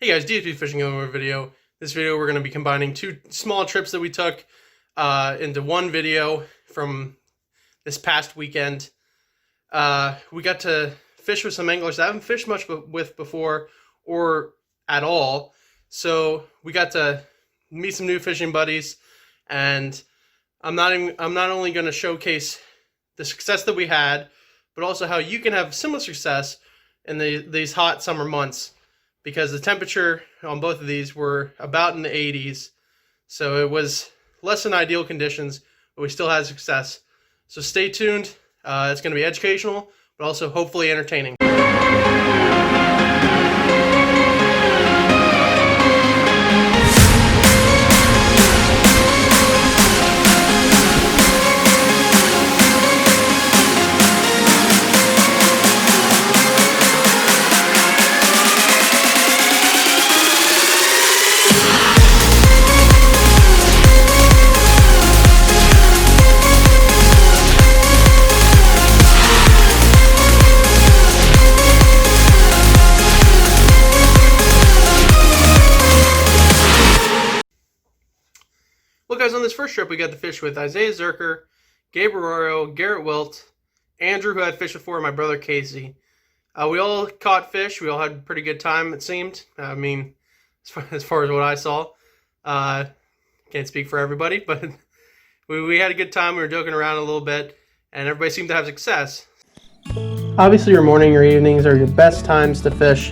Hey guys, DSP Fishing Over video. This video we're going to be combining two small trips that we took into one video from this past weekend. We got to fish with some anglers that I haven't fished much with before or at all. So we got to meet some new fishing buddies, and I'm not only going to showcase the success that we had, but also how you can have similar success in these hot summer months, because the temperature on both of these were about in the 80s. So it was less than ideal conditions, but we still had success. So stay tuned. It's going to be educational, but also hopefully entertaining. Well, guys, on this first trip, we got to fish with Isaiah Zercher, Gabe Arroyo, Garrett Wilt, Andrew, who I'd fished before, and my brother Casey. We all caught fish. We all had a pretty good time, it seemed. I mean, as far as what I saw. Can't speak for everybody, but we had a good time. We were joking around a little bit, and everybody seemed to have success. Obviously, your morning or evenings are your best times to fish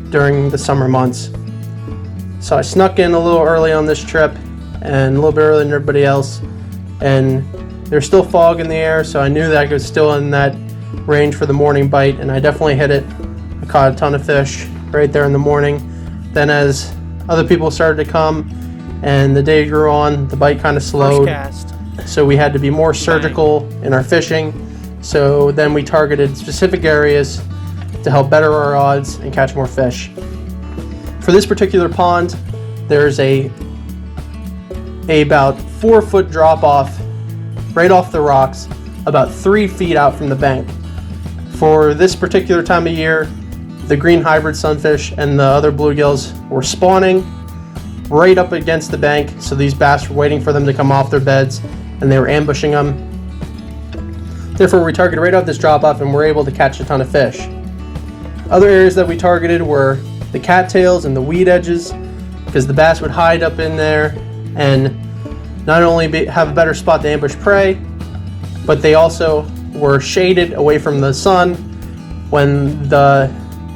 during the summer months. So I snuck in a little early on this trip, and a little bit earlier than everybody else, and there's still fog in the air, so I knew that I was still in that range for the morning bite, and I definitely hit it. I caught a ton of fish right there in the morning. Then as other people started to come and the day grew on, the bite kind of slowed, so we had to be more surgical in our fishing. So then we targeted specific areas to help better our odds and catch more fish. For this particular pond, there's about 4-foot drop off right off the rocks, about 3 feet out from the bank. For this particular time of year, the green hybrid sunfish and the other bluegills were spawning right up against the bank, so these bass were waiting for them to come off their beds, and they were ambushing them. Therefore, we targeted right off this drop off and were able to catch a ton of fish. Other areas that we targeted were the cattails and the weed edges, because the bass would hide up in there and not only have a better spot to ambush prey, but they also were shaded away from the sun when the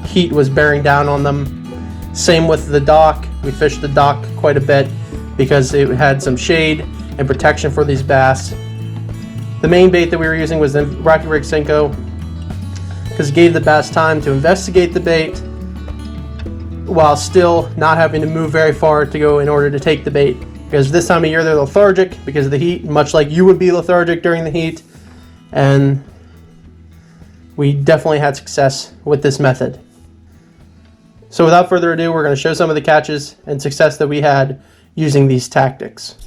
heat was bearing down on them. Same with the dock. We fished the dock quite a bit because it had some shade and protection for these bass. The main bait that we were using was the Rocky Rig Senko, because it gave the bass time to investigate the bait while still not having to move very far to go in order to take the bait. Because this time of year they're lethargic because of the heat, much like you would be lethargic during the heat. And we definitely had success with this method. So without further ado, we're going to show some of the catches and success that we had using these tactics.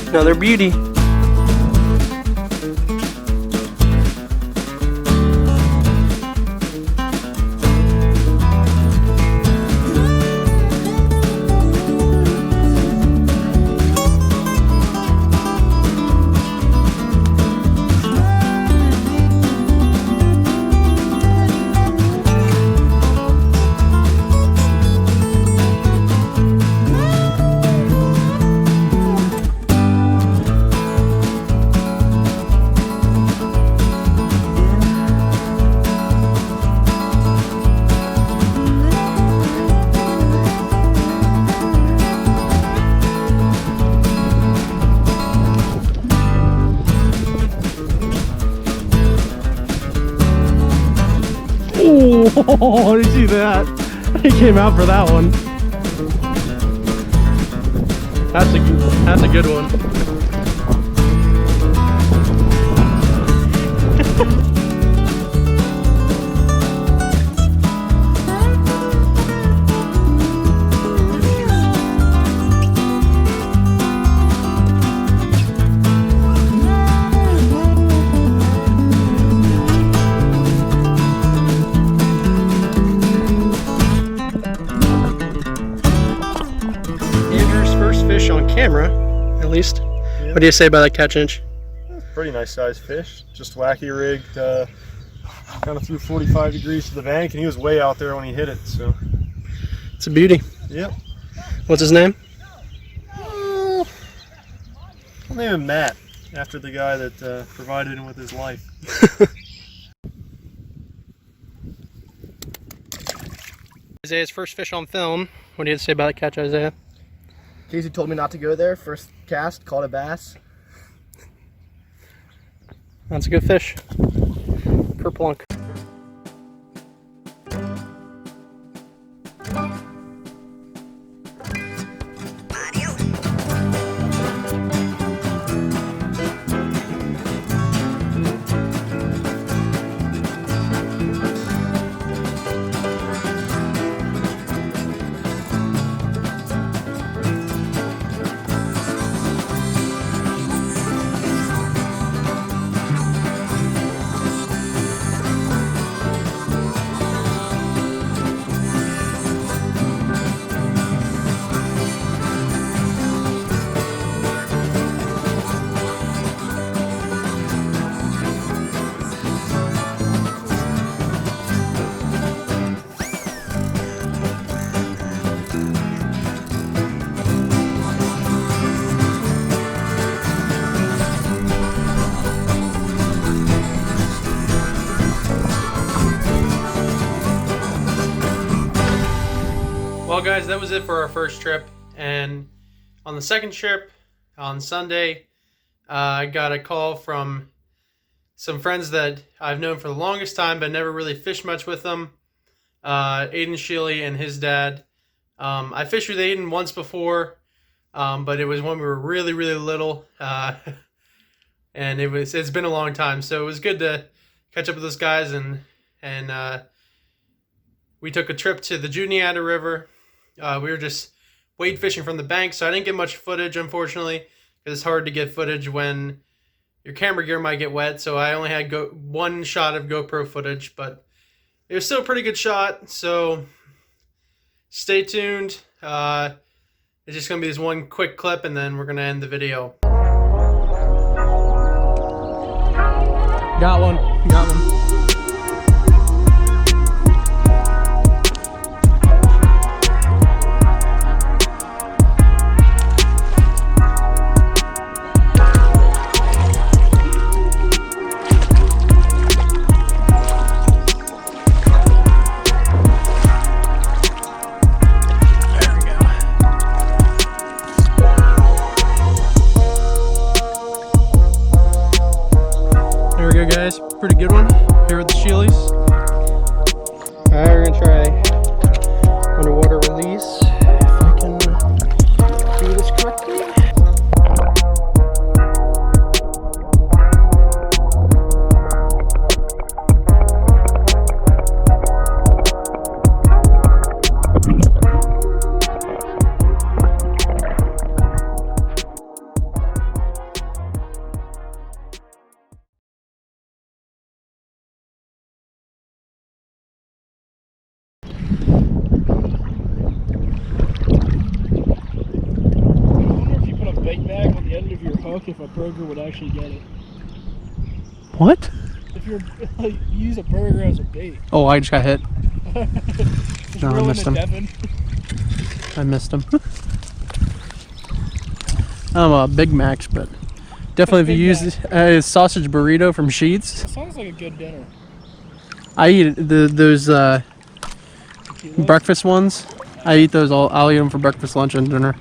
Another beauty. Oh, did you see that? He came out for that one. That's a good one. Fish on camera, at least. Yeah. What do you say about that catch, Inch? Pretty nice sized fish. Just wacky rigged, kind of threw 45 degrees to the bank, and he was way out there when he hit it. So it's a beauty. Yep. What's his name? I'll name him Matt, after the guy that provided him with his life. Isaiah's first fish on film. What do you have to say about that catch, Isaiah? Casey told me not to go there. First cast, caught a bass. That's a good fish. Kerplunk. Well guys, that was it for our first trip, and on the second trip, on Sunday, I got a call from some friends that I've known for the longest time but never really fished much with them. Aidan Sheely and his dad. I fished with Aidan once before, but it was when we were really little, and it's been a long time, so it was good to catch up with those guys, and we took a trip to the Juniata River. We were just wade fishing from the bank, so I didn't get much footage, unfortunately, because it's hard to get footage when your camera gear might get wet. So I only had one shot of GoPro footage, but it was still a pretty good shot. So stay tuned. It's just going to be this one quick clip, and then we're going to end the video. Got one. Got one. Guys, pretty good one here with the Sheelys. Alright, we're gonna try underwater release. If I can do this correctly. If a burger would actually get it. What? If you use a burger as a bait. Oh, I just got hit. No, I missed him. I missed him. I don't know about Big Macs, but definitely if you use a sausage burrito from Sheets. It sounds like a good dinner. I eat those breakfast ones. I eat those I'll eat them for breakfast, lunch, and dinner.